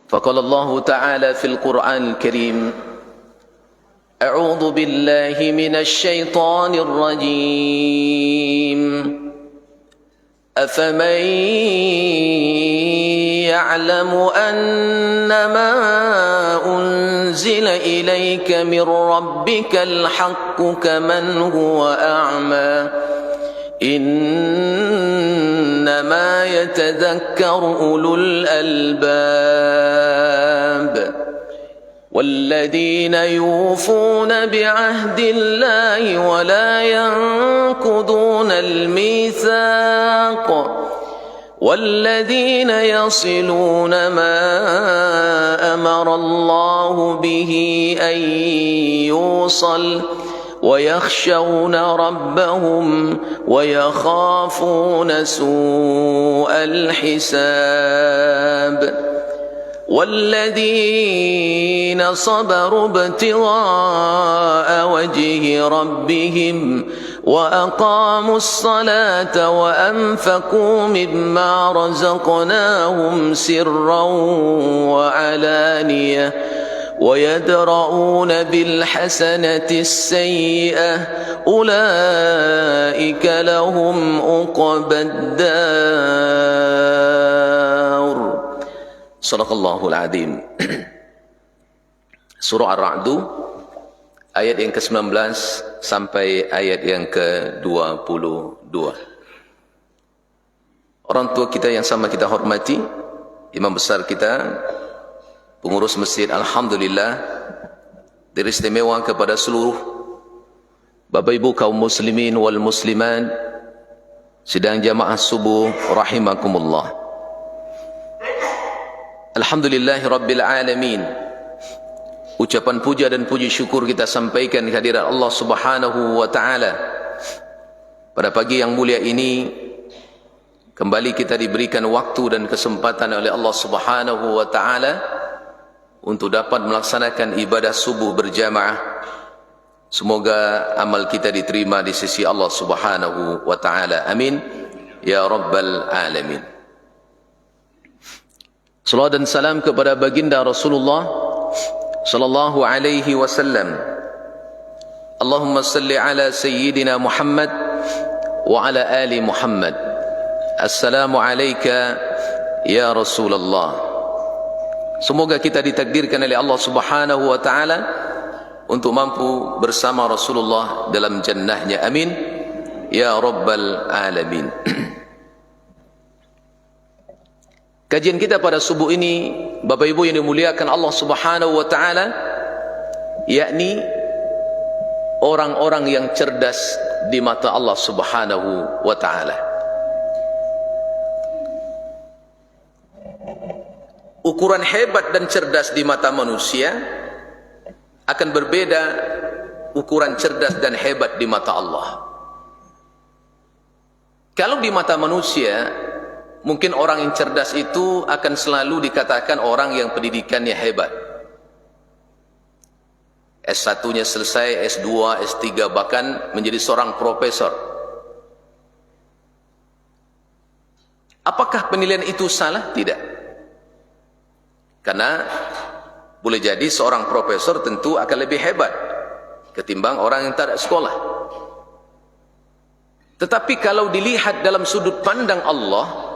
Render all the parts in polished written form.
فقال الله تعالى في القرآن الكريم: أعوذ بالله من الشيطان الرجيم. أفمن يعلم أنما أنزل إليك من ربك الحق كمن هو أعمى إنما يتذكر أولو الألباب والذين يوفون بعهد الله ولا ينقضون الميثاق والذين يصلون ما أمر الله به أن يوصل ويخشون ربهم ويخافون سوء الحساب والذين صبروا ابتغاء وجه ربهم وأقاموا الصلاة وأنفقوا مما رزقناهم سرا وعلانية ويدرؤون بالحسنة السيئة أولئك لهم عقبى الدار. Sadaqallahul Azim. Surah Ar-Ra'd ayat yang ke-19 sampai ayat yang ke-22. Orang tua kita yang sama kita hormati, imam besar kita, pengurus masjid, alhamdulillah, beristimewa kepada seluruh Bapak Ibu kaum muslimin wal muslimat sidang jamaah subuh rahimakumullah. Alhamdulillahi Rabbil Alamin. Ucapan puja dan puji syukur kita sampaikan kehadirat Allah Subhanahu wa Ta'ala. Pada pagi yang mulia ini kembali kita diberikan waktu dan kesempatan oleh Allah Subhanahu wa Ta'ala untuk dapat melaksanakan ibadah subuh berjamaah. Semoga amal kita diterima di sisi Allah Subhanahu wa Ta'ala. Amin ya Rabbal Alamin. Salawat dan salam kepada baginda Rasulullah sallallahu alaihi wasallam. Allahumma salli ala sayyidina Muhammad wa ala ali Muhammad. Assalamu alayka ya Rasulullah. Semoga kita ditakdirkan oleh Allah Subhanahu wa Ta'ala untuk mampu bersama Rasulullah dalam jannahnya. Amin ya Rabbal Alamin. Kajian kita pada subuh ini, Bapak Ibu yang dimuliakan Allah Subhanahu wa Ta'ala, yakni orang-orang yang cerdas di mata Allah Subhanahu wa Ta'ala. Ukuran hebat dan cerdas di mata manusia akan berbeda ukuran cerdas dan hebat di mata Allah. Kalau di mata manusia, mungkin orang yang cerdas itu akan selalu dikatakan orang yang pendidikannya hebat. S1-nya selesai, S2, S3, bahkan menjadi seorang profesor. Apakah penilaian itu salah? Tidak. Karena boleh jadi seorang profesor tentu akan lebih hebat ketimbang orang yang tak ada sekolah. Tetapi kalau dilihat dalam sudut pandang Allah,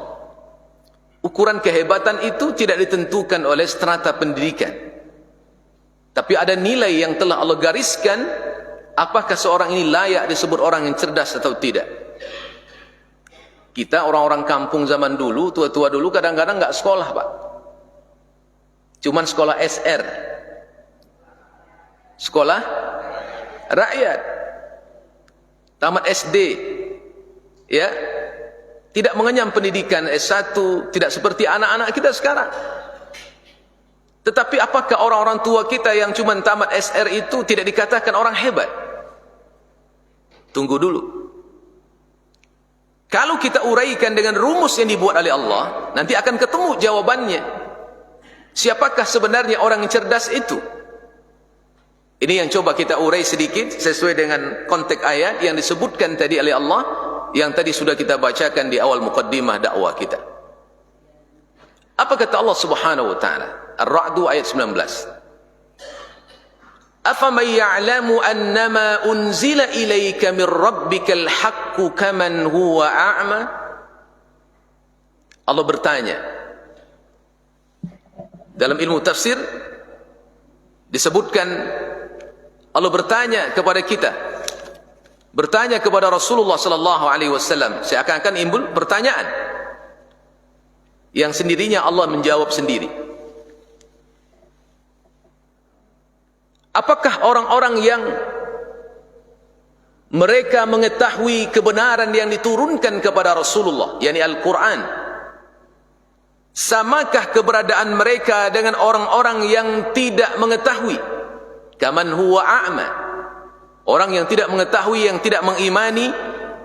ukuran kehebatan itu tidak ditentukan oleh strata pendidikan, tapi ada nilai yang telah Allah gariskan. Apakah seorang ini layak disebut orang yang cerdas atau tidak? Kita orang-orang kampung zaman dulu, tua-tua dulu, kadang-kadang nggak sekolah, Pak. Cuman sekolah SR, sekolah rakyat, tamat SD, ya. Tidak mengenyam pendidikan S1, tidak seperti anak-anak kita sekarang. Tetapi apakah orang-orang tua kita yang cuma tamat SR itu tidak dikatakan orang hebat? Tunggu dulu. Kalau kita uraikan dengan rumus yang dibuat oleh Allah, nanti akan ketemu jawabannya. Siapakah sebenarnya orang yang cerdas itu? Ini yang coba kita urai sedikit sesuai dengan konteks ayat yang disebutkan tadi oleh Allah, yang tadi sudah kita bacakan di awal muqaddimah dakwah kita. Apa kata Allah Subhanahu wa Ta'ala? Ar-Ra'd ayat 19. Afaman ya'lamu annama unzila ilaika min rabbikal haqqu kaman huwa a'ma. Allah bertanya. Dalam ilmu tafsir disebutkan Allah bertanya kepada kita, bertanya kepada Rasulullah sallallahu alaihi wasallam, seakan-akan timbul pertanyaan yang sendirinya Allah menjawab sendiri. Apakah orang-orang yang mereka mengetahui kebenaran yang diturunkan kepada Rasulullah, yakni Al-Quran, samakah keberadaan mereka dengan orang-orang yang tidak mengetahui? Kaman huwa a'ma, orang yang tidak mengetahui, yang tidak mengimani,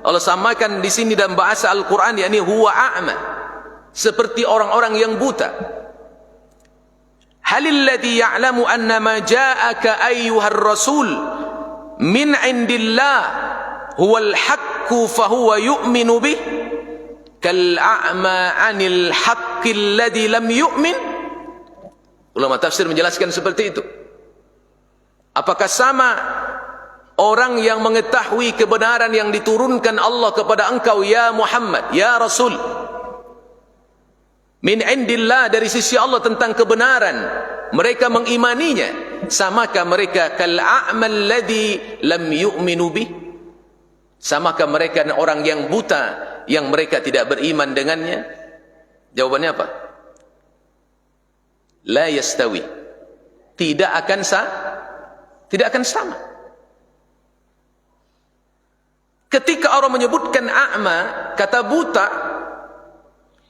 Allah samakan di sini dalam bahasa Al-Quran, yakni huwa a'ma, seperti orang-orang yang buta. Halil ladzi ya'lamu annama ja'aka ayyuhar rasul min indillah huwal haqqu fahuwa yu'minu bih kal a'ma 'anil haqqil ladzi lam yu'min. Ulama tafsir menjelaskan seperti itu. Apakah sama orang yang mengetahui kebenaran yang diturunkan Allah kepada engkau ya Muhammad, ya Rasul, min indillah, dari sisi Allah tentang kebenaran, mereka mengimaninya, samakah mereka kal a'mal ladzi lam yu'minu bih, samakah mereka orang yang buta yang mereka tidak beriman dengannya? Jawabannya apa? La yastawi, tidak akan sama. Ketika orang menyebutkan a'ma, kata buta,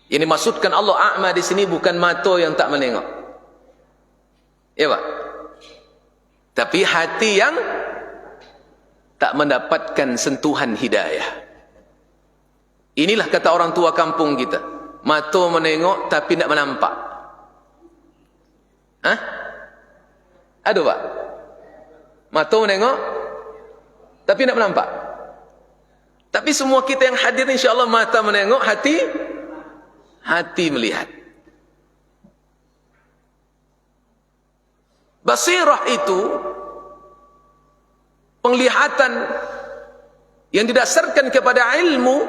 yang dimaksudkan Allah a'ma di sini bukan mata yang tak menengok, ya Pak, tapi hati yang tak mendapatkan sentuhan hidayah. Inilah kata orang tua kampung kita, mata menengok tapi tak menampak. Hah? Aduh Pak, mata menengok tapi tak menampak. Tapi semua kita yang hadir insyaAllah mata menengok, hati melihat. Basirah itu penglihatan yang didasarkan kepada ilmu,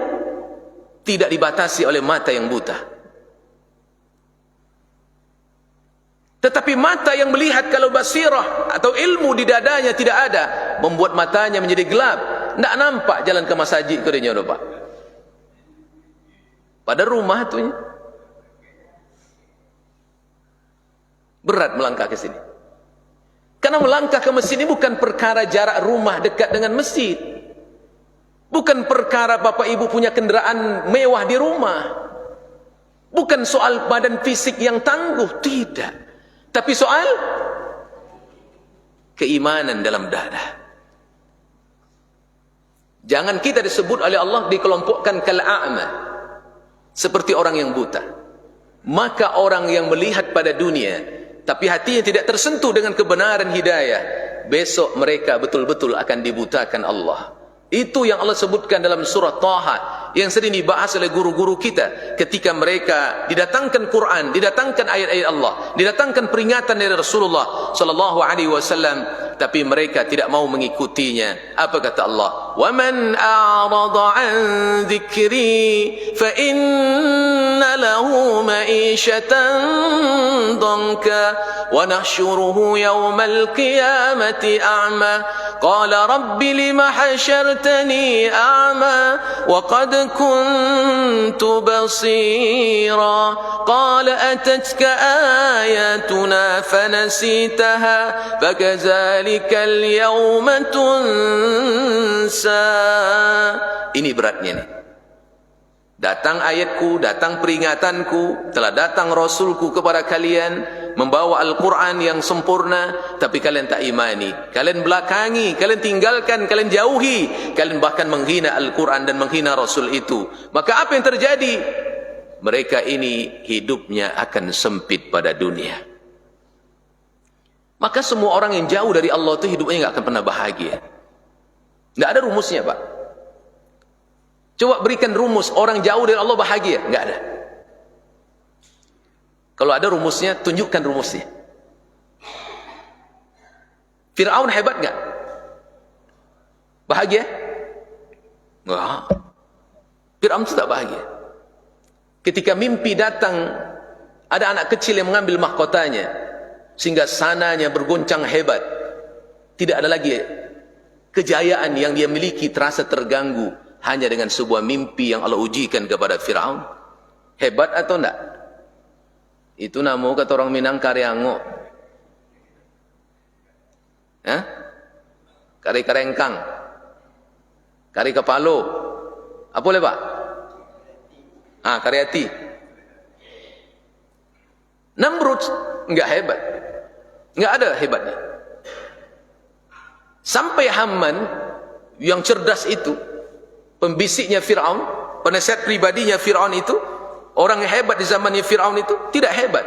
tidak dibatasi oleh mata yang buta. Tetapi mata yang melihat, kalau basirah atau ilmu di dadanya tidak ada, membuat matanya menjadi gelap, tidak nampak jalan ke masjid kodenya, Pak. Pada rumah tu berat melangkah ke sini. Karena melangkah ke masjid ini bukan perkara jarak rumah dekat dengan masjid. Bukan perkara bapak ibu punya kenderaan mewah di rumah. Bukan soal badan fisik yang tangguh, tidak. Tapi soal keimanan dalam dada. Jangan kita disebut oleh Allah, dikelompokkan kal a'ma, seperti orang yang buta. Maka orang yang melihat pada dunia tapi hatinya tidak tersentuh dengan kebenaran hidayah, besok mereka betul-betul akan dibutakan Allah. Itu yang Allah sebutkan dalam surah Taha, yang sering dibahas oleh guru-guru kita ketika mereka didatangkan Quran, didatangkan ayat-ayat Allah, didatangkan peringatan dari Rasulullah sallallahu alaihi wasallam, tapi mereka tidak mau mengikutinya. Apa kata Allah? Wa man a'rada 'an dzikri fa inna lahu ma'ishatan danka wa nahsyuruhu yawmal qiyamati a'ma qala rabbi lima hasyartani a'ma wa qad kuntu basira qala atatka ayatuna fanasitaha fakadzalika al-yawma tunsa. Ini beratnya nih. Datang ayatku, datang peringatanku, telah datang Rasulku kepada kalian, membawa Al-Quran yang sempurna, tapi kalian tak imani, kalian belakangi, kalian tinggalkan, kalian jauhi, kalian bahkan menghina Al-Quran dan menghina Rasul itu. Maka apa yang terjadi? Mereka ini hidupnya akan sempit pada dunia. Maka semua orang yang jauh dari Allah itu hidupnya gak akan pernah bahagia. Gak ada rumusnya, Pak. Coba berikan rumus orang jauh dari Allah bahagia, enggak ada. Kalau ada rumusnya, tunjukkan rumusnya. Fir'aun hebat nggak? Bahagia? Enggak. Fir'aun itu tak bahagia. Ketika mimpi datang, ada anak kecil yang mengambil mahkotanya, sehingga sananya bergoncang hebat. Tidak ada lagi kejayaan yang dia miliki terasa terganggu hanya dengan sebuah mimpi yang Allah ujikan kepada Fir'aun. Hebat atau enggak? Itu namu kata orang Minang karyango. Kari karengkang, kari kepalo, apa boleh pak? Kari hati. Namrud enggak hebat, enggak ada hebatnya. Sampai Haman yang cerdas itu, pembisiknya Fir'aun, penasihat pribadinya Fir'aun itu, orang yang hebat di zamannya Fir'aun itu tidak hebat,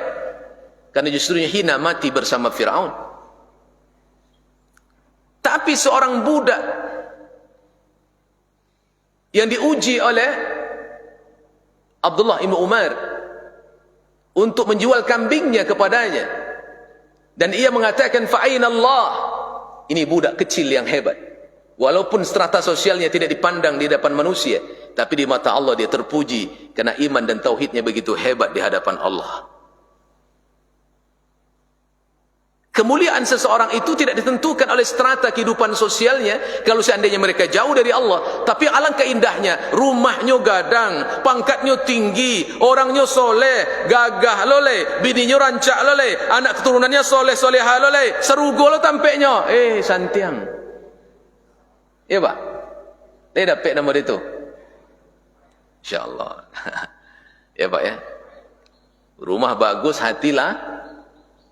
karena justrunya hina mati bersama Fir'aun. Tapi seorang budak yang diuji oleh Abdullah ibn Umar untuk menjual kambingnya kepadanya, dan ia mengatakan fa'aina Allah. Ini budak kecil yang hebat, walaupun strata sosialnya tidak dipandang di hadapan manusia, tapi di mata Allah dia terpuji karena iman dan tauhidnya begitu hebat di hadapan Allah. Kemuliaan seseorang itu tidak ditentukan oleh strata kehidupan sosialnya. Kalau seandainya mereka jauh dari Allah, tapi alangkah indahnya, rumahnya gadang, pangkatnya tinggi, orangnya soleh, gagah loleh, bininya rancak loleh, anak keturunannya soleh solehah loleh, serugo lo tampeknya, santiang. Iya pak, dia dapat nama itu, InsyaAllah. Ya pak ya, rumah bagus hatilah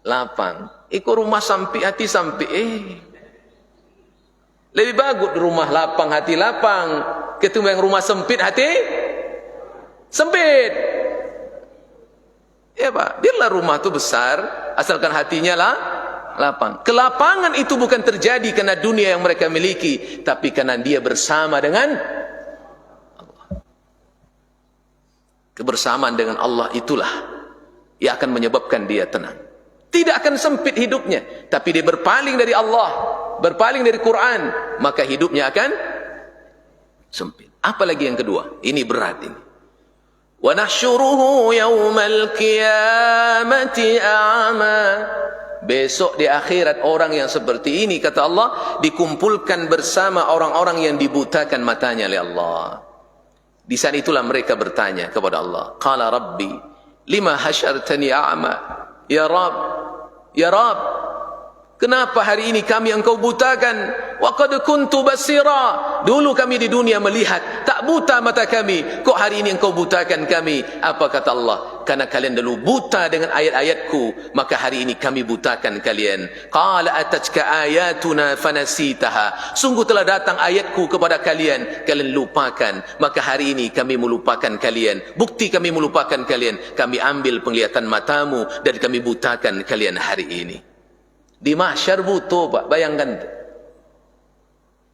lapang. Ikut rumah sampai hati sampai lebih bagus rumah lapang hati lapang ketimbang rumah sempit hati sempit. Ya pak, biarlah rumah itu besar asalkan hatinya lah lapang. Kelapangan itu bukan terjadi karena dunia yang mereka miliki, tapi karena dia bersama dengan Allah. Kebersamaan dengan Allah itulah yang akan menyebabkan dia tenang. Tidak akan sempit hidupnya, tapi dia berpaling dari Allah, berpaling dari Quran, maka hidupnya akan sempit. Apalagi yang kedua, ini berat ini. Wa nahsyuruhu yaumal qiyamati a'ma. Besok di akhirat orang yang seperti ini, kata Allah, dikumpulkan bersama orang-orang yang dibutakan matanya oleh Allah. Di saat itulah mereka bertanya kepada Allah, qala rabbi lima hasyartani a'ma. Ya Rab, kenapa hari ini kami engkau butakan? Wa qad kuntu basira. Dulu kami di dunia melihat, tak buta mata kami. Kok hari ini engkau butakan kami? Apa kata Allah? Karena kalian dulu buta dengan ayat-ayatku, maka hari ini kami butakan kalian. Qala atatka ayatuna fanasitaha. Sungguh telah datang ayatku kepada kalian, kalian lupakan, maka hari ini kami melupakan kalian. Bukti kami melupakan kalian, kami ambil penglihatan matamu dan kami butakan kalian hari ini. Di mahsyar buta pak, bayangkan.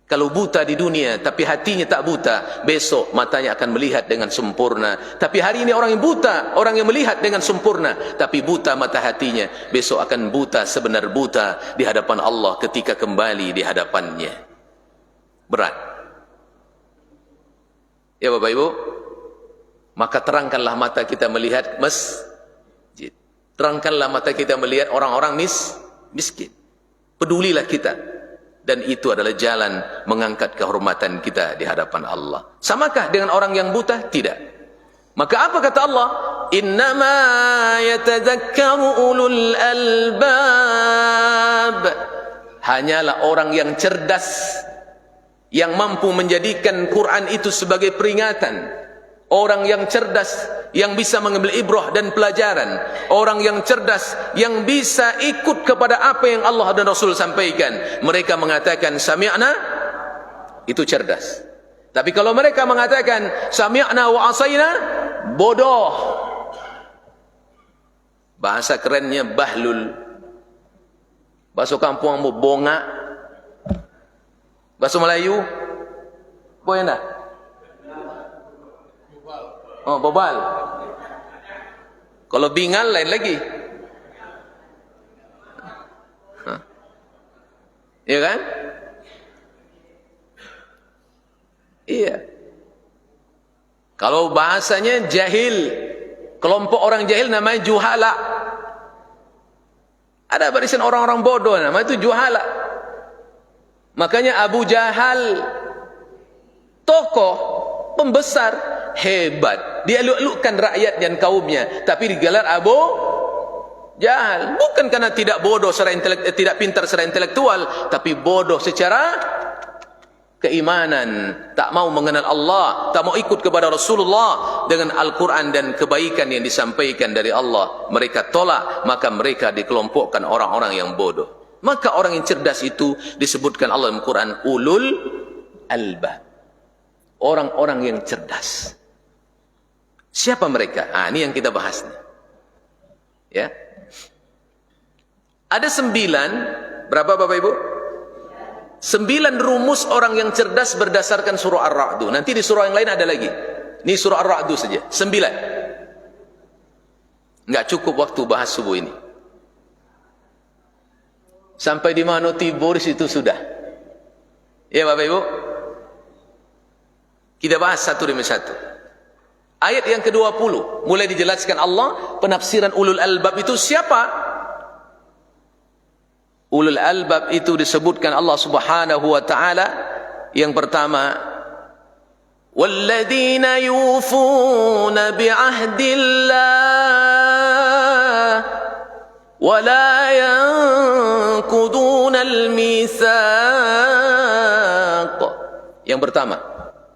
Kalau buta di dunia tapi hatinya tak buta, besok matanya akan melihat dengan sempurna. Tapi hari ini orang yang buta, orang yang melihat dengan sempurna tapi buta mata hatinya, besok akan buta sebenar buta di hadapan Allah ketika kembali di hadapannya. Berat. Ya Bapak Ibu, maka terangkanlah mata kita melihat masjid, terangkanlah mata kita melihat orang-orang miskin. Pedulilah kita. Dan itu adalah jalan mengangkat kehormatan kita di hadapan Allah. Samakah dengan orang yang buta? Tidak. Maka apa kata Allah? Innama yatadzakkaru ulul albab. Hanyalah orang yang cerdas yang mampu menjadikan Quran itu sebagai peringatan. Orang yang cerdas yang bisa mengambil ibrah dan pelajaran. Orang yang cerdas yang bisa ikut kepada apa yang Allah dan Rasul sampaikan. Mereka mengatakan sami'na, itu cerdas. Tapi kalau mereka mengatakan sami'na wa asayna, bodoh. Bahasa kerennya bahlul. Bahasa kampung mau bonga. Bahasa Melayu boleh enggak? Oh, bobal. Kalau bingal lain lagi. Ya kan? Iya. Kalau bahasanya jahil, kelompok orang jahil namanya juhala. Ada barisan orang-orang bodoh namanya itu juhala. Makanya Abu Jahal, tokoh pembesar hebat, dia elok-elokkan rakyat dan kaumnya, tapi digelar Abu Jahal bukan karena tidak bodoh secara tidak pintar secara intelektual, tapi bodoh secara keimanan, tak mau mengenal Allah, tak mau ikut kepada Rasulullah dengan Al-Quran dan kebaikan yang disampaikan dari Allah. Mereka tolak, maka mereka dikelompokkan orang-orang yang bodoh. Maka orang yang cerdas itu disebutkan Allah dalam Quran ulul albab, orang-orang yang cerdas. Siapa mereka? Ini yang kita bahas nih. Ya, ada 9, berapa Bapak Ibu? 9 rumus orang yang cerdas berdasarkan surah Ar-Ra'd. Nanti di surah yang lain ada lagi. Ini surah Ar-Ra'd saja, 9. Enggak cukup waktu bahas subuh ini. Sampai di mana tibur situ sudah. Ya Bapak Ibu, kita bahas satu demi satu. Ayat yang ke-20 mulai dijelaskan Allah penafsiran ulul albab itu siapa. Ulul albab itu disebutkan Allah Subhanahu wa taala. Yang pertama, walladzina yufuna bi'ahdillah wa la yanquduna al-mitsaq. Yang pertama.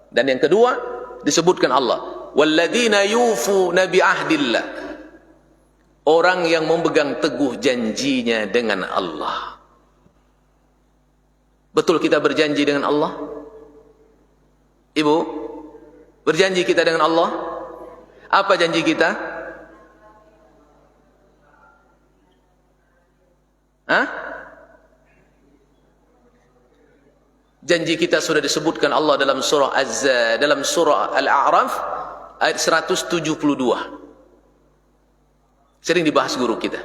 Dan yang kedua disebutkan Allah, walladzina yufuna bi'ahdillah, orang yang memegang teguh janjinya dengan Allah. Betul kita berjanji dengan Allah? Ibu, berjanji kita dengan Allah? Apa janji kita? Janji kita sudah disebutkan Allah dalam surah dalam surah Al-A'raf ayat 172. Sering dibahas guru kita.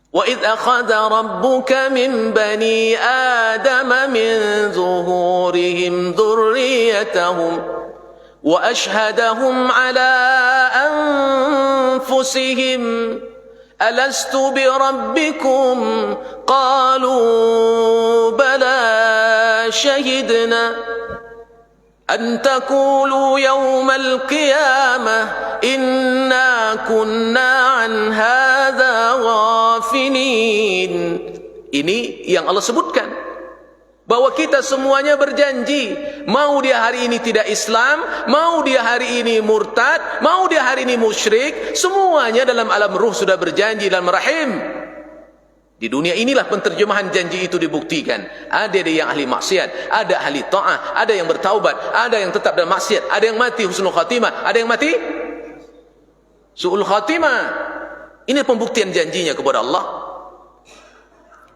Wa idh akhadha rabbuka min bani adama min zuhurihim dhurriyyatahum wa ashhadahum ala anfusihim alastu bi rabbikum qalu bala shahidna an taqulu yawmal qiyamah inna kunna an hadha ghafilin. Ini yang Allah sebutkan, bahwa kita semuanya berjanji, mau dia hari ini tidak Islam, mau dia hari ini murtad, mau dia hari ini musyrik, semuanya dalam alam ruh sudah berjanji dalam rahim. Di dunia inilah penterjemahan janji itu dibuktikan. Ada yang ahli maksiat, ada ahli ta'ah, ada yang bertaubat, ada yang tetap dalam maksiat, ada yang mati husnul khatimah, ada yang mati su'ul khatimah. Ini pembuktian janjinya kepada Allah.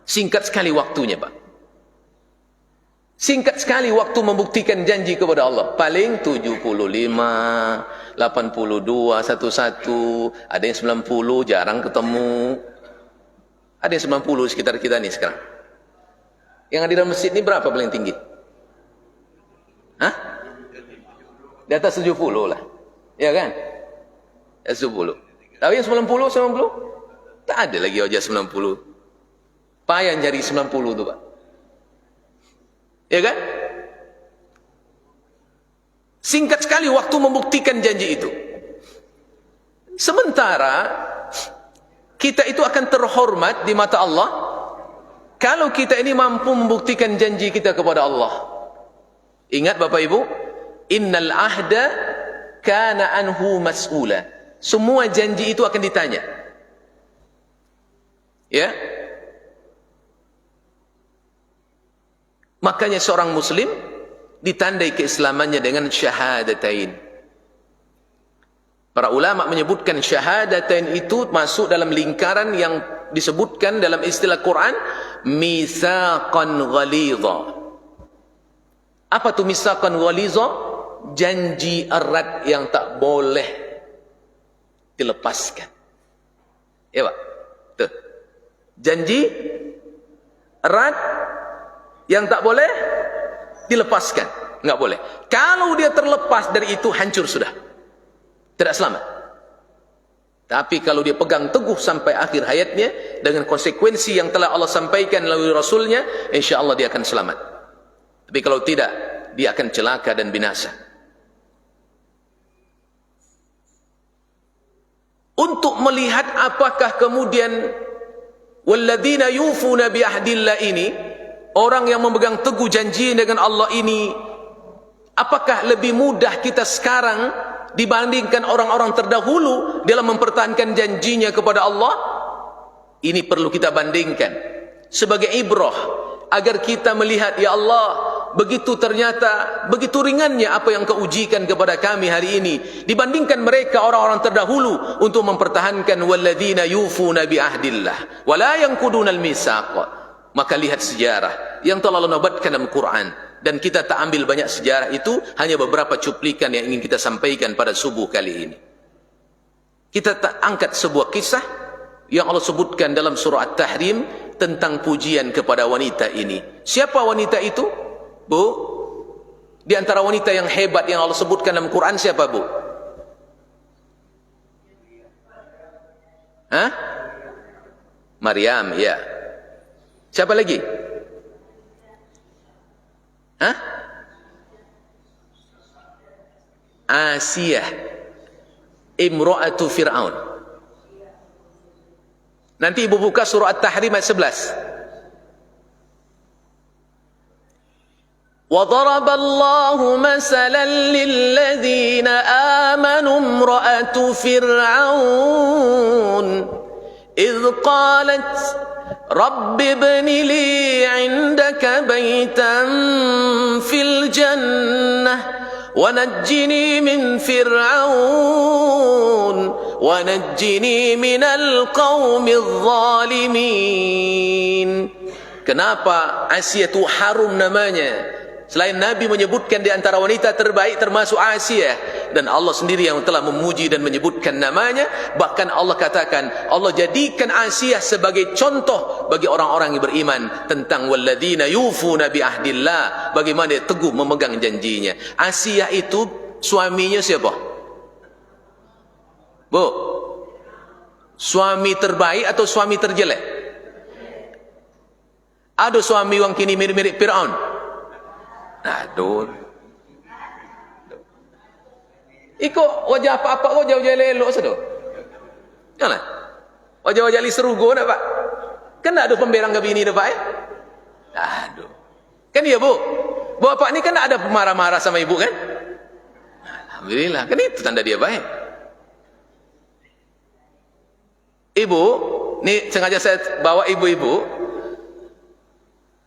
Singkat sekali waktunya, Pak. Singkat sekali waktu membuktikan janji kepada Allah. Paling 75, 82, 11, ada yang 90, jarang ketemu. Ada yang 90 sekitar kita nih sekarang. Yang ada dalam masjid ini berapa paling tinggi? Di atas 70 lah. Ya kan? Di atas 70. Tapi yang 90, 90? Tak ada lagi wajah 90. Payah nyari 90 tu, Pak. Ya kan? Singkat sekali waktu membuktikan janji itu. Sementara kita itu akan terhormat di mata Allah kalau kita ini mampu membuktikan janji kita kepada Allah. Ingat Bapak Ibu, innal ahda kana anhu mas'ula. Semua janji itu akan ditanya. Ya? Makanya seorang muslim ditandai keislamannya dengan syahadatain. Para ulama menyebutkan syahadatain itu masuk dalam lingkaran yang disebutkan dalam istilah Quran mitsaqan ghalidha. Apa tu mitsaqan ghalidha? Janji erat yang tak boleh dilepaskan. Ya Pak? Tuh. Janji erat Yang tak boleh dilepaskan, enggak boleh. Kalau dia terlepas dari itu, hancur sudah, tidak selamat. Tapi kalau dia pegang teguh sampai akhir hayatnya dengan konsekuensi yang telah Allah sampaikan melalui Rasulnya, insya Allah dia akan selamat. Tapi kalau tidak, dia akan celaka dan binasa. Untuk melihat apakah kemudian walladzina yufuna bi ahdillah ini, orang yang memegang teguh janji dengan Allah ini, apakah lebih mudah kita sekarang dibandingkan orang-orang terdahulu dalam mempertahankan janjinya kepada Allah? Ini perlu kita bandingkan sebagai ibrah, agar kita melihat, ya Allah, begitu ternyata begitu ringannya apa yang Kau ujikan kepada kami hari ini dibandingkan mereka orang-orang terdahulu untuk mempertahankan walladzina yufuna bi ahdillah wa la yanqudunal mitsaq. Maka lihat sejarah yang telah Allah nabatkan dalam Quran, dan kita tak ambil banyak sejarah itu, hanya beberapa cuplikan yang ingin kita sampaikan pada subuh kali ini. Kita tak angkat sebuah kisah yang Allah sebutkan dalam surah At-Tahrim tentang pujian kepada wanita ini. Siapa wanita itu, Bu? Di antara wanita yang hebat yang Allah sebutkan dalam Quran, siapa, Bu? Hah? Maryam, ya. Siapa lagi? Hah? Asiyah, imra'atu Fir'aun. Nanti ibu buka surah At-Tahrim ayat 11. وَضَرَبَ اللَّهُ مَثَلًا لِلَّذِينَ آمَنُوا امْرَأَةُ فِرْعَوْنَ إِذْ قَالَتْ رَبِّ ابْنِ لِي عِندَكَ بَيْتًا فِي الْجَنَّةِ وَنَجِّنِي مِنْ فِرْعَوْنَ وَنَجِّنِي مِنَ الْقَوْمِ الظَّالِمِينَ. Kenapa Asia itu harum namanya? Selain Nabi menyebutkan di antara wanita terbaik termasuk Asia, dan Allah sendiri yang telah memuji dan menyebutkan namanya. Bahkan Allah katakan, Allah jadikan Asia sebagai contoh bagi orang-orang yang beriman tentang walladzina yufuna bi ahdillah, bagaimana dia teguh memegang janjinya. Asia itu suaminya siapa? Bu, suami terbaik atau suami terjelek? Ada suami yang kini mirip-mirip Fir'aun. Aduh. Ikut wajah apa-apa, wajah-wajah elok saja. Janganlah. Wajah-wajah li serugo nak, Pak. Kan tak ada pemberang ke bini dah, Pak, ya? Aduh. Kan iya, Bu? Bapak ni kan tak ada marah-marah sama ibu, kan? Alhamdulillah. Kan itu tanda dia baik. Ibu, ni sengaja saya bawa ibu-ibu.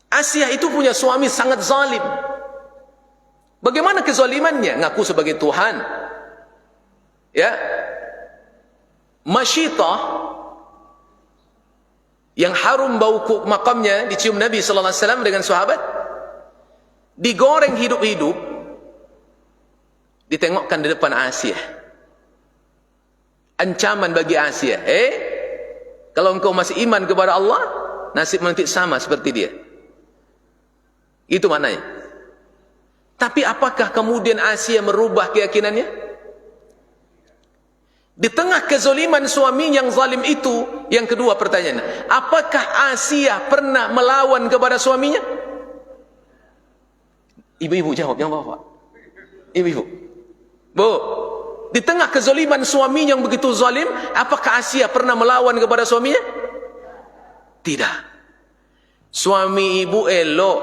Asia itu punya suami sangat zalim. Bagaimana kezalimannya? Ngaku sebagai Tuhan. Ya. Masyitah yang harum bau makamnya dicium Nabi sallallahu alaihi wasallam dengan sahabat, digoreng hidup-hidup, ditengokkan di depan Asia. Ancaman bagi Asia, kalau engkau masih iman kepada Allah, nasib nanti sama seperti dia. Itu maknanya. Tapi apakah kemudian Asia merubah keyakinannya? Di tengah kezaliman suami yang zalim itu, yang kedua pertanyaan, apakah Asia pernah melawan kepada suaminya? Ibu-ibu jawab, jangan bapak. Ibu-ibu. Bu, di tengah kezaliman suami yang begitu zalim, apakah Asia pernah melawan kepada suaminya? Tidak. Suami ibu elok,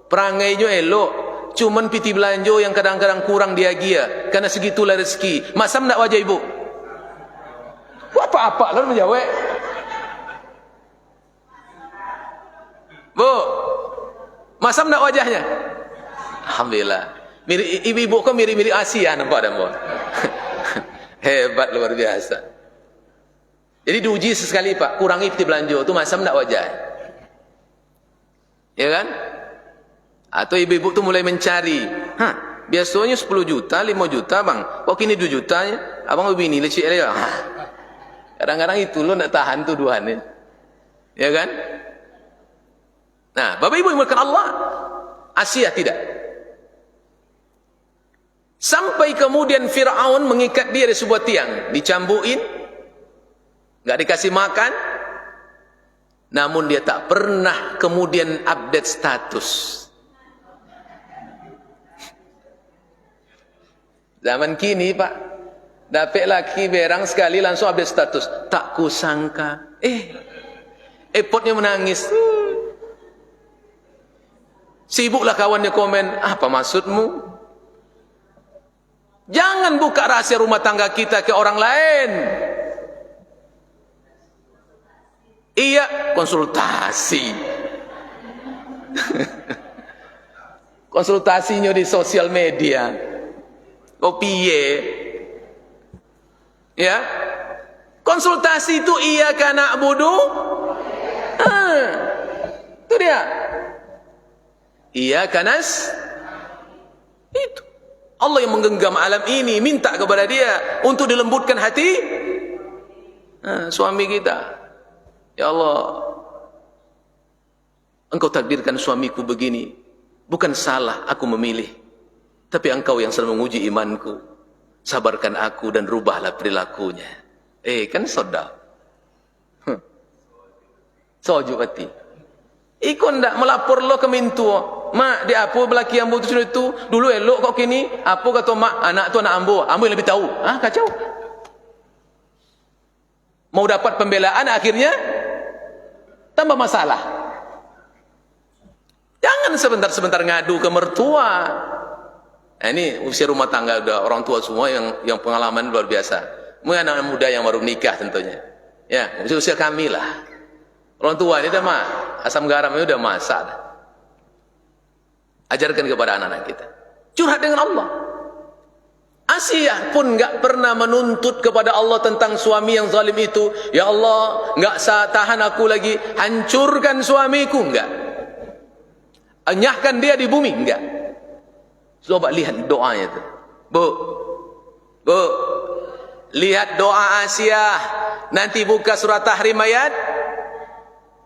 perangainya elok, cuman piti belanja yang kadang-kadang kurang dia gia, karena segitulah rezeki. Masam nak wajah ibu? Apa-apa lah menjawab. Bu, masam nak wajahnya? Alhamdulillah. Ibu-ibu kau mirip-mirip Asia, nampak dah, Bu? Hebat, luar biasa. Jadi diuji sesekali, Pak, kurangi piti belanja tu, masam nak wajah? Ya kan? Atau ibu-ibu tu mulai mencari, biasanya 10 juta, 5 juta, bang, kok kini 2 jutanya? Abang lebih ini lecik dia. Kadang-kadang itu lo nak tahan tuduhan ni. Ya kan? Nah, Bapak Ibu yang dimuliakan Allah, Asia tidak. Sampai kemudian Fir'aun mengikat dia di sebuah tiang, dicambukin, nggak dikasih makan, namun dia tak pernah kemudian update status. Zaman kini Pak, dapat laki berang sekali langsung update status. Tak kusangka, epotnya menangis. Sibuklah kawannya komen, apa maksudmu? Jangan buka rahasia rumah tangga kita ke orang lain. Iya, konsultasi. Konsultasinya di sosial media. Oh piye? Ya. Konsultasi itu iya kana budu. Itu dia. Iya kanas. Itu. Allah yang menggenggam alam ini, minta kepada dia untuk dilembutkan hati suami kita. Ya Allah, Engkau takdirkan suamiku begini, bukan salah aku memilih, tapi Engkau yang selalu menguji imanku. Sabarkan aku dan rubahlah perilakunya. Kan sodak. Soju hati. Ikon ndak melapor lo ke mintua. Mak, dia apa belaki ambo tu itu? Dulu elok kok kini. Apa kata mak, anak tu anak ambo. Ambo yang lebih tahu. Kacau. Mau dapat pembelaan akhirnya tambah masalah. Jangan sebentar-sebentar ngadu ke mertua. Ini usia rumah tangga udah orang tua semua yang pengalaman luar biasa. Mungkin anak muda yang baru nikah tentunya. Ya, usia kami lah. Orang tua ini dah mak, asam garam ini udah masak. Ajarkan kepada anak-anak kita. Curhat dengan Allah. Asia pun enggak pernah menuntut kepada Allah tentang suami yang zalim itu. Ya Allah, enggak tahan aku lagi, hancurkan suamiku, enggak. Enyahkan dia di bumi, enggak. Coba lihat doanya itu. Bu, lihat doa Asia. Nanti buka surat Tahrim ayat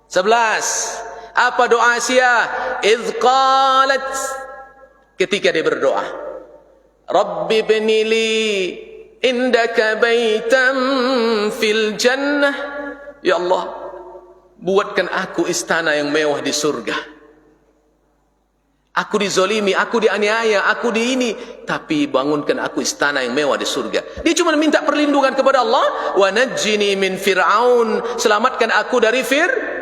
11. Apa doa Asia? Idz qalat, ketika dia berdoa, Rabbi ibnili indaka baitan fil jannah. Ya Allah, buatkan aku istana yang mewah di surga. Aku dizolimi, aku dianiaya, aku di ini, tapi bangunkan aku istana yang mewah di surga. Dia cuma minta perlindungan kepada Allah. Wa najjini min Fir'aun, selamatkan aku dari Fir'aun.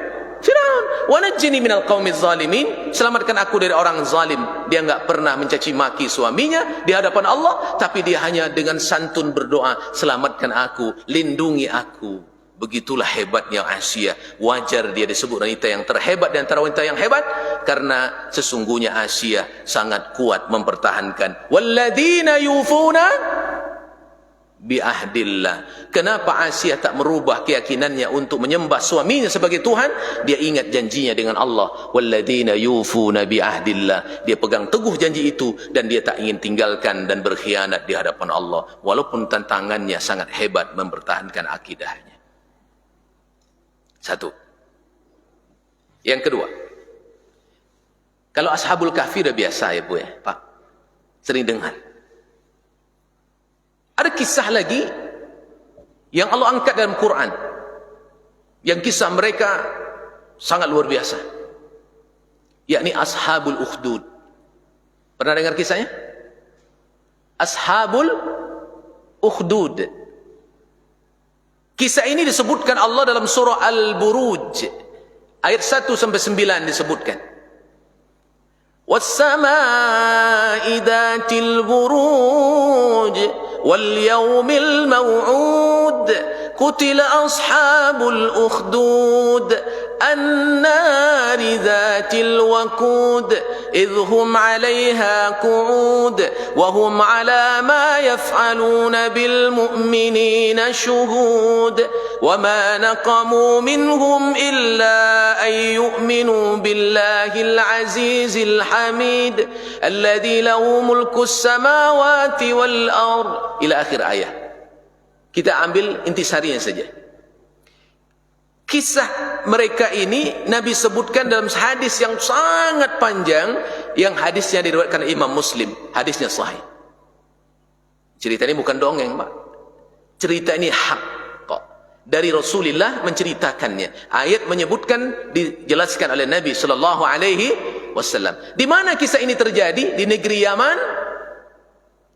Wa najjini minal qaumiz zalimin, selamatkan aku dari orang zalim. Dia enggak pernah mencaci maki suaminya di hadapan Allah, tapi dia hanya dengan santun berdoa, selamatkan aku, lindungi aku. Begitulah hebatnya Asia. Wajar dia disebut wanita yang terhebat di antara wanita yang hebat, karena sesungguhnya Asia sangat kuat mempertahankan walladzina yufuna biahdillah. Kenapa Asia tak merubah keyakinannya untuk menyembah suaminya sebagai Tuhan? Dia ingat janjinya dengan Allah, walladzina yufuna biahdillah. Dia pegang teguh janji itu dan dia tak ingin tinggalkan dan berkhianat di hadapan Allah, walaupun tantangannya sangat hebat mempertahankan akidahnya. Satu. Yang kedua, kalau Ashabul Kahfi udah biasa ya Bu ya Pak, sering dengar. Ada kisah lagi yang Allah angkat dalam Quran, yang kisah mereka sangat luar biasa, yakni Ashabul Ukhdud. Pernah dengar kisahnya? Ashabul Ukhdud. Kisah ini disebutkan Allah dalam surah Al-Buruj ayat 1 sampai 9 disebutkan. Was-samaa'i dzatil buruj wal yaumil maw'ud qutila ashabul ukhdud an-nari dzatil waqud idhum 'alayha qu'ud wa hum 'ala ma yaf'aluna bil mu'minina shuhud wa ma naqamu minhum illa an yu'minu billahil 'azizil hamid alladzi lahu mulkus samawati wal ard ila akhir ayat. Kita ambil intisarinya saja. Kisah mereka ini Nabi sebutkan dalam hadis yang sangat panjang, yang hadisnya diriwayatkan Imam Muslim, hadisnya sahih. Cerita ini bukan dongeng, Pak. Cerita ini hak kok. Dari Rasulullah menceritakannya. Ayat menyebutkan, dijelaskan oleh Nabi sallallahu alaihi wasallam. Di mana kisah ini terjadi? Di negeri Yaman.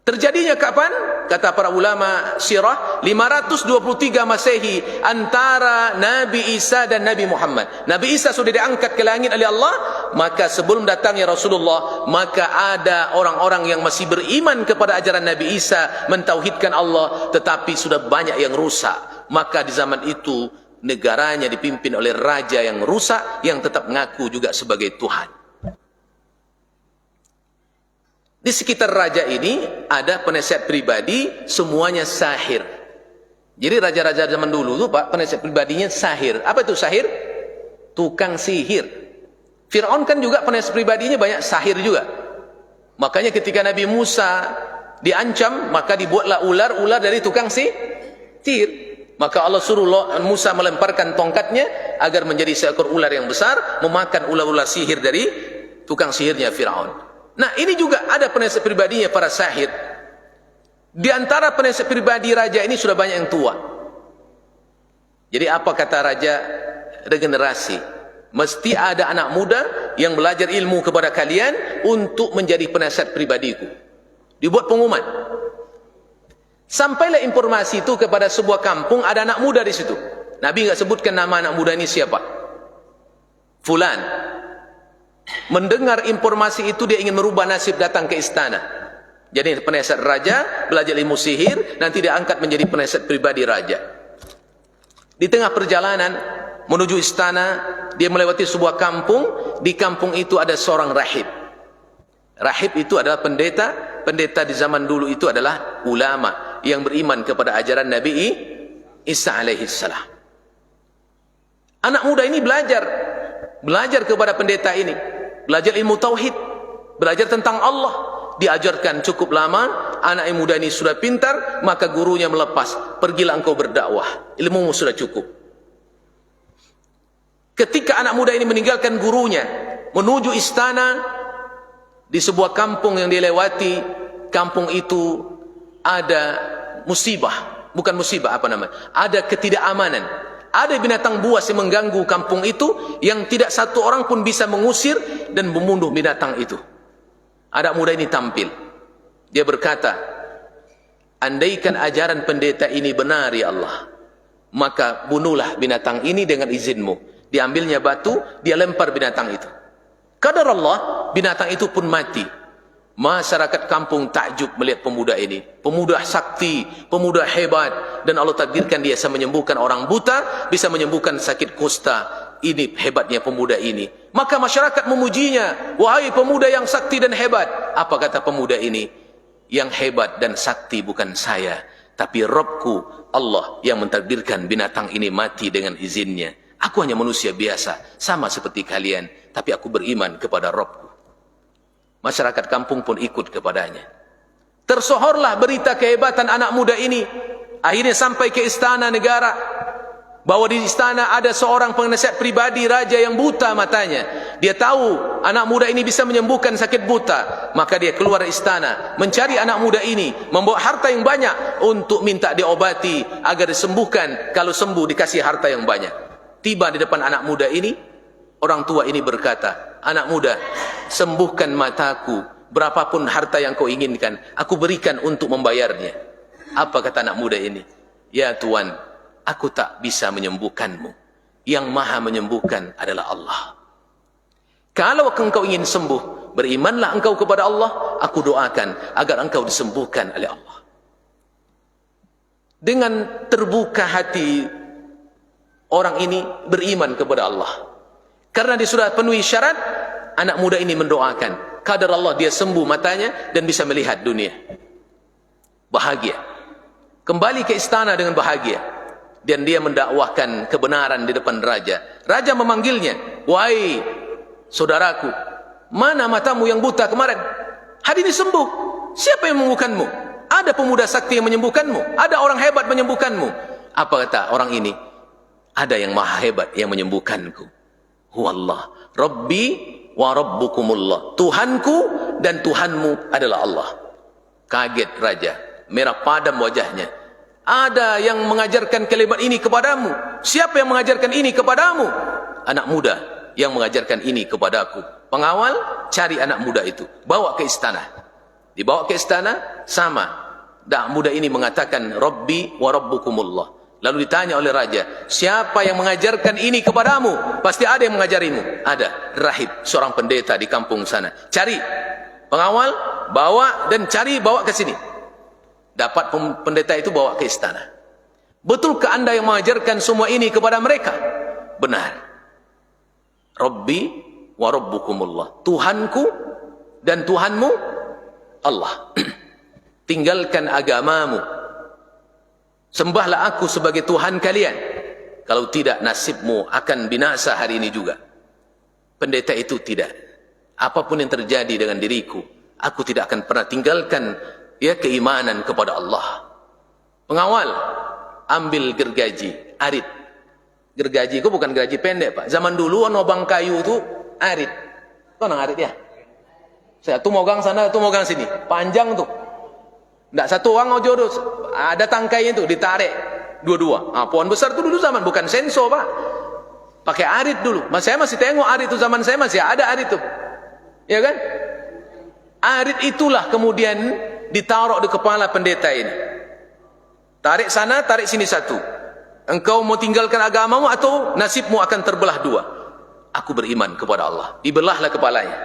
Terjadinya kapan? Kata para ulama sirah, 523 Masehi, antara Nabi Isa dan Nabi Muhammad. Nabi Isa sudah diangkat ke langit oleh Allah, maka sebelum datangnya Rasulullah, maka ada orang-orang yang masih beriman kepada ajaran Nabi Isa, mentauhidkan Allah, tetapi sudah banyak yang rusak. Maka di zaman itu negaranya dipimpin oleh raja yang rusak, yang tetap mengaku juga sebagai Tuhan. Di sekitar raja ini ada penasihat pribadi, semuanya sahir. Jadi raja-raja zaman dulu tuh, Pak, penasihat pribadinya sahir. Apa itu sahir? Tukang sihir. Fir'aun kan juga penasihat pribadinya banyak sahir juga. Makanya ketika Nabi Musa diancam, maka dibuatlah ular dari tukang sihir. Maka Allah suruh Musa melemparkan tongkatnya agar menjadi seekor ular yang besar, memakan ular-ular sihir dari tukang sihirnya Fir'aun. Nah, ini juga ada penasihat pribadinya para sahir. Di antara penasihat pribadi raja ini sudah banyak yang tua. Jadi apa kata raja? Regenerasi. Mesti ada anak muda yang belajar ilmu kepada kalian untuk menjadi penasihat pribadiku. Dibuat pengumuman. Sampailah informasi itu kepada sebuah kampung, ada anak muda di situ. Nabi enggak sebutkan nama anak muda ini siapa. Fulan. Mendengar informasi itu, dia ingin merubah nasib, datang ke istana. Jadi penasihat raja, belajar ilmu sihir, nanti dia angkat menjadi penasihat pribadi raja. Di tengah perjalanan menuju istana, dia melewati sebuah kampung. Di kampung itu ada seorang rahib. Rahib itu adalah pendeta. Pendeta di zaman dulu itu adalah ulama yang beriman kepada ajaran Nabi Isa alaihissalam. Anak muda ini belajar kepada pendeta ini, belajar ilmu tauhid, belajar tentang Allah, diajarkan cukup lama. Anak muda ini sudah pintar, maka gurunya melepas, pergilah engkau berdakwah, ilmumu sudah cukup. Ketika anak muda ini meninggalkan gurunya menuju istana, di sebuah kampung yang dilewati, kampung itu ada musibah, bukan musibah, apa namanya, ada ketidakamanan. Ada binatang buas yang mengganggu kampung itu, yang tidak satu orang pun bisa mengusir dan membunuh binatang itu. Anak muda ini tampil. Dia berkata, andaikan ajaran pendeta ini benar ya Allah, maka bunuhlah binatang ini dengan izinmu. Diambilnya batu, dia lempar binatang itu. Qadar Allah, binatang itu pun mati. Masyarakat kampung takjub melihat pemuda ini. Pemuda sakti, pemuda hebat, dan Allah takdirkan dia bisa menyembuhkan orang buta, bisa menyembuhkan sakit kusta. Ini hebatnya pemuda ini. Maka masyarakat memujinya, wahai pemuda yang sakti dan hebat. Apa kata pemuda ini? Yang hebat dan sakti bukan saya, tapi Rabbku Allah yang mentakdirkan binatang ini mati dengan izinnya. Aku hanya manusia biasa, sama seperti kalian, tapi aku beriman kepada Rabbku. Masyarakat kampung pun ikut kepadanya. Tersohorlah berita kehebatan anak muda ini. Akhirnya sampai ke istana negara, bahwa di istana ada seorang penasihat pribadi raja yang buta matanya. Dia tahu anak muda ini bisa menyembuhkan sakit buta, maka dia keluar istana mencari anak muda ini, membawa harta yang banyak untuk minta diobati agar disembuhkan. Kalau sembuh dikasih harta yang banyak. Tiba di depan anak muda ini, orang tua ini berkata, anak muda, sembuhkan mataku, berapapun harta yang kau inginkan, aku berikan untuk membayarnya. Apa kata anak muda ini? Ya Tuan, aku tak bisa menyembuhkanmu. Yang maha menyembuhkan adalah Allah. Kalau engkau ingin sembuh, berimanlah engkau kepada Allah, aku doakan agar engkau disembuhkan oleh Allah. Dengan terbuka hati, orang ini beriman kepada Allah. Karena dia sudah penuhi syarat, anak muda ini mendoakan. Qadar Allah, dia sembuh matanya dan bisa melihat dunia. Bahagia. Kembali ke istana dengan bahagia. Dan dia mendakwahkan kebenaran di depan raja. Raja memanggilnya, wahai saudaraku, mana matamu yang buta kemarin? Hari ini sembuh. Siapa yang menyembuhkanmu? Ada pemuda sakti yang menyembuhkanmu. Ada orang hebat menyembuhkanmu. Apa kata orang ini? ada yang maha hebat yang menyembuhkanku. Huwallah Rabbi wa Rabbukumullah. Tuhanku dan Tuhanmu adalah Allah. Kaget raja, merah padam wajahnya. Ada yang mengajarkan kalimat ini kepadamu. Siapa yang mengajarkan ini kepadamu? Anak muda yang mengajarkan ini kepadaku. Pengawal, cari anak muda itu, bawa ke istana. Dibawa ke istana, sama. Anak muda ini mengatakan Rabbi wa Rabbukumullah. Lalu ditanya oleh raja, siapa yang mengajarkan ini kepadamu? Pasti ada yang mengajarimu. Ada, rahib, seorang pendeta di kampung sana. Cari, pengawal, bawa dan cari, bawa ke sini. Dapat pendeta itu bawa ke istana. Betulkah anda yang mengajarkan semua ini kepada mereka? Benar. Rabbi wa Rabbukumullah. Tuhanku dan Tuhanmu Allah. Tinggalkan agamamu. Sembahlah aku sebagai Tuhan kalian. Kalau tidak, nasibmu akan binasa hari ini juga. Pendeta itu tidak. Apapun yang terjadi dengan diriku, aku tidak akan pernah tinggalkan keimanan kepada Allah. Pengawal, ambil gergaji, arit. Gergaji itu bukan gergaji pendek, Pak. Zaman dulu nobang kayu itu arit. Tahu nang arit ya? Saya tuh mogang sana, tuh mogang sini. Panjang tuh. Nggak satu orang jodoh. Ada tangkainya tuh, ditarik dua-dua. Pohon besar tuh dulu zaman, bukan senso, Pak. Pakai arit dulu. Saya masih tengok arit itu, zaman saya masih ada arit tuh. Ya kan? Arit itulah kemudian ditaruh di kepala pendeta ini. Tarik sana, tarik sini satu. Engkau mau tinggalkan agamamu atau nasibmu akan terbelah dua. Aku beriman kepada Allah. Dibelahlah kepalanya.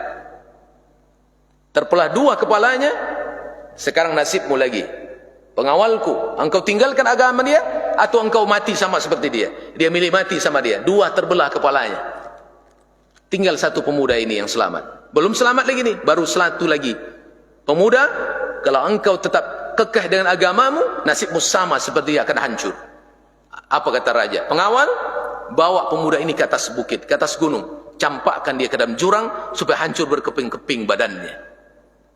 Terbelah dua kepalanya. Sekarang nasibmu lagi. Pengawalku, engkau tinggalkan agama dia atau engkau mati sama seperti dia. Dia milih mati sama dia. Dua terbelah kepalanya. Tinggal satu pemuda ini yang selamat. Belum selamat lagi nih, baru satu lagi. Pemuda, kalau engkau tetap kekeh dengan agamamu, nasibmu sama seperti dia akan hancur. Apa kata raja? Pengawal, bawa pemuda ini ke atas bukit, ke atas gunung. Campakkan dia ke dalam jurang supaya hancur berkeping-keping badannya.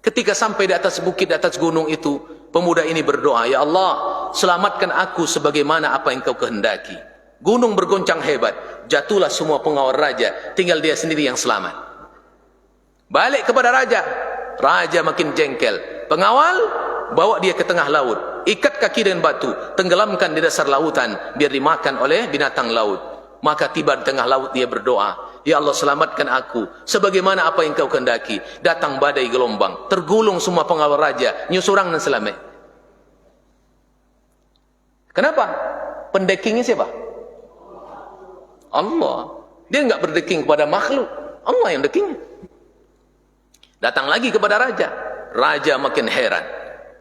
Ketika sampai di atas bukit, di atas gunung itu, pemuda ini berdoa, ya Allah, selamatkan aku sebagaimana apa yang kau kehendaki. Gunung bergoncang hebat, jatuhlah semua pengawal raja, tinggal dia sendiri yang selamat. Balik kepada raja. Raja makin jengkel. Pengawal, bawa dia ke tengah laut, ikat kaki dengan batu, tenggelamkan di dasar lautan, biar dimakan oleh binatang laut. Maka tiba di tengah laut dia berdoa, ya Allah, selamatkan aku sebagaimana apa yang kau kehendaki. Datang badai gelombang, tergulung semua pengawal raja, nyusurang dan selamat. Kenapa? Pendekingnya siapa? Allah. Dia enggak berdeking kepada makhluk, Allah yang dekingnya. Datang lagi kepada raja. Raja makin heran.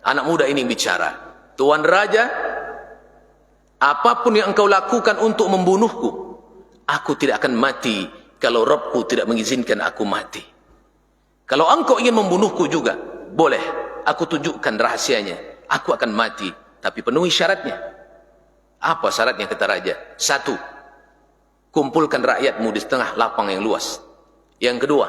Anak muda ini bicara, Tuan Raja, apapun yang engkau lakukan untuk membunuhku, aku tidak akan mati kalau Rabbku tidak mengizinkan aku mati. Kalau engkau ingin membunuhku juga, boleh, aku tunjukkan rahasianya. Aku akan mati, tapi penuhi syaratnya. Apa syaratnya, kata raja? Satu, kumpulkan rakyatmu di tengah lapang yang luas. Yang kedua,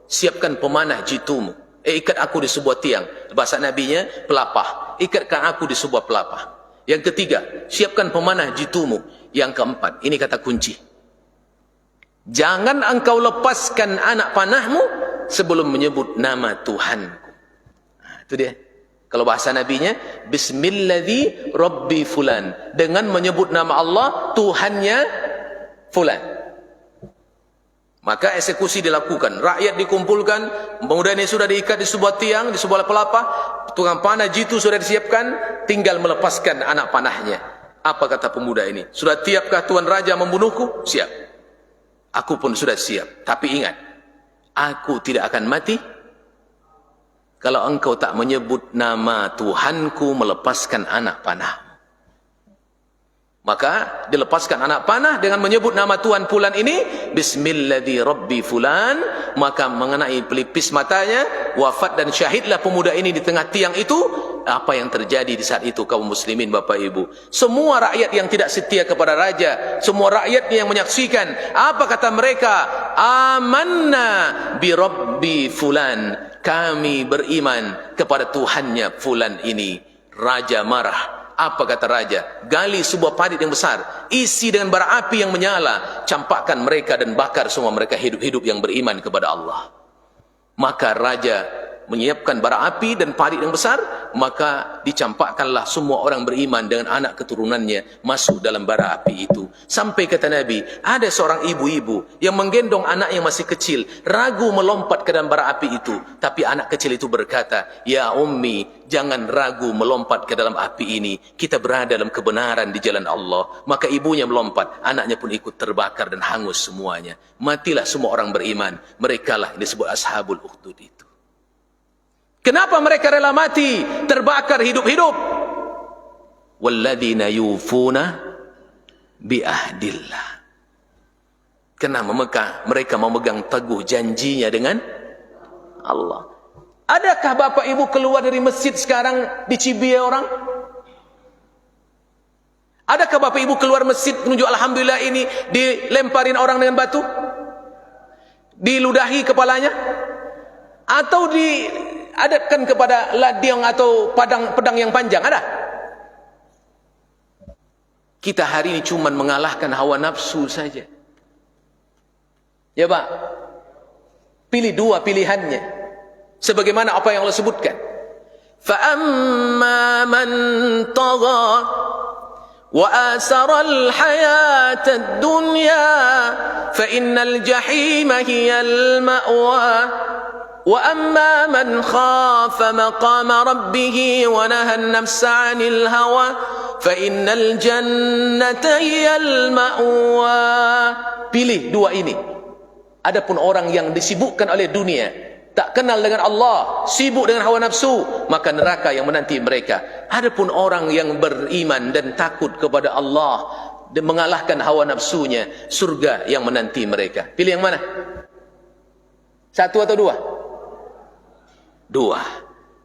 siapkan pemanah jitumu. Ikat aku di sebuah tiang. Bahasa nabinya, pelapah. Ikatkan aku di sebuah pelapah. Yang ketiga, siapkan pemanah jitumu. Yang keempat, ini kata kunci, jangan engkau lepaskan anak panahmu sebelum menyebut nama Tuhanku. Nah, itu dia. Kalau bahasa nabinya, Bismilladzi Rabbi Fulan. Dengan menyebut nama Allah, Tuhannya Fulan. Maka eksekusi dilakukan. Rakyat dikumpulkan. Pemuda ini sudah diikat di sebuah tiang, di sebuah pelapah. Tukang panah jitu sudah disiapkan. Tinggal melepaskan anak panahnya. Apa kata pemuda ini? Sudah tiapkah Tuan Raja membunuhku? Siap. Aku pun sudah siap. Tapi ingat, aku tidak akan mati kalau engkau tak menyebut nama Tuhanku melepaskan anak panah. Maka dilepaskan anak panah dengan menyebut nama Tuhan Fulan ini, Bismilladzi Rabbi Fulan. Maka mengenai pelipis matanya, wafat dan syahidlah pemuda ini di tengah tiang itu. Apa yang terjadi di saat itu, kaum muslimin, Bapak Ibu? Semua rakyat yang tidak setia kepada raja, semua rakyat yang menyaksikan, apa kata mereka? Amanna bi Rabbi Fulan. Kami beriman kepada Tuhannya Fulan ini. Raja marah. Apa kata raja? Gali sebuah parit yang besar, isi dengan bara api yang menyala, campakkan mereka dan bakar semua mereka hidup-hidup yang beriman kepada Allah. Maka raja menyiapkan bara api dan parit yang besar, maka dicampakkanlah semua orang beriman dengan anak keturunannya masuk dalam bara api itu. Sampai kata Nabi, ada seorang ibu-ibu yang menggendong anak yang masih kecil, ragu melompat ke dalam bara api itu, tapi anak kecil itu berkata, "Ya ummi, jangan ragu melompat ke dalam api ini, kita berada dalam kebenaran di jalan Allah." Maka ibunya melompat, anaknya pun ikut terbakar dan hangus semuanya. Matilah semua orang beriman. Merekalah yang disebut ashabul ukhdud itu. Kenapa mereka rela mati, terbakar hidup-hidup? Walladzina yufuna biahdillah. Karena mereka memegang teguh janjinya dengan Allah. Adakah bapak ibu keluar dari masjid sekarang dicibir orang? Adakah bapak ibu keluar masjid menuju alhamdulillah ini dilemparin orang dengan batu? Diludahi kepalanya? Atau diadapkan kepada ladiang atau pedang yang panjang? Ada? Kita hari ini cuma mengalahkan hawa nafsu saja. Ya Pak, pilih dua pilihannya, sebagaimana apa yang Allah sebutkan. فَأَمَّا مَنْ طَغَى وَآثَرَ الْحَيَاةَ الدُّنْيَا فَإِنَّ الْجَحِيمَ هِيَ الْمَأْوَى وَأَمَّا مَنْ خَافَ مَقَامَ رَبِّهِ وَنَهَى النَّفْسَ عَنِ الْهَوَى فَإِنَّ الْجَنَّةَ هِيَ الْمَأْوَى. Pilih dua ini. Adapun orang yang disibukkan oleh dunia, tak kenal dengan Allah, sibuk dengan hawa nafsu, maka neraka yang menanti mereka. Adapun orang yang beriman dan takut kepada Allah dan mengalahkan hawa nafsunya, surga yang menanti mereka. Pilih yang mana? Satu atau dua? Dua.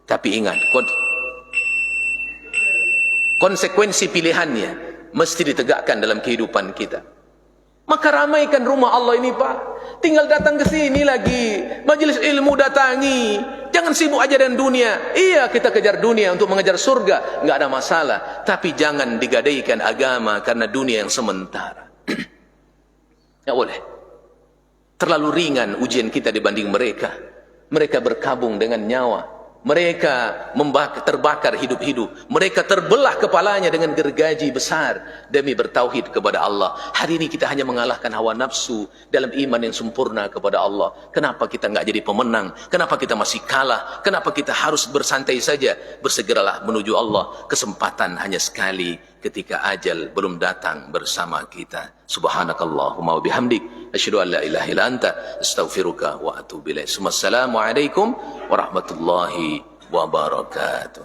Tapi ingat, konsekuensi pilihannya mesti ditegakkan dalam kehidupan kita. Maka ramaikan rumah Allah ini Pak. Tinggal datang ke sini lagi, majelis ilmu datangi. Jangan sibuk aja dengan dunia. Iya, kita kejar dunia untuk mengejar surga, nggak ada masalah. Tapi jangan digadaikan agama karena dunia yang sementara. Nggak boleh. Terlalu ringan ujian kita dibanding mereka. Mereka berkabung dengan nyawa. Mereka terbakar hidup-hidup. Mereka terbelah kepalanya dengan gergaji besar demi bertauhid kepada Allah. Hari ini kita hanya mengalahkan hawa nafsu dalam iman yang sempurna kepada Allah. Kenapa kita nggak jadi pemenang? Kenapa kita masih kalah? Kenapa kita harus bersantai saja? Bersegeralah menuju Allah. Kesempatan hanya sekali ketika ajal belum datang bersama kita. Subhanakallahumma wa bihamdik, asyhadu an la ilaha illa anta, astaghfiruka wa atubu ilaik. Assalamualaikum warahmatullahi wabarakatuh.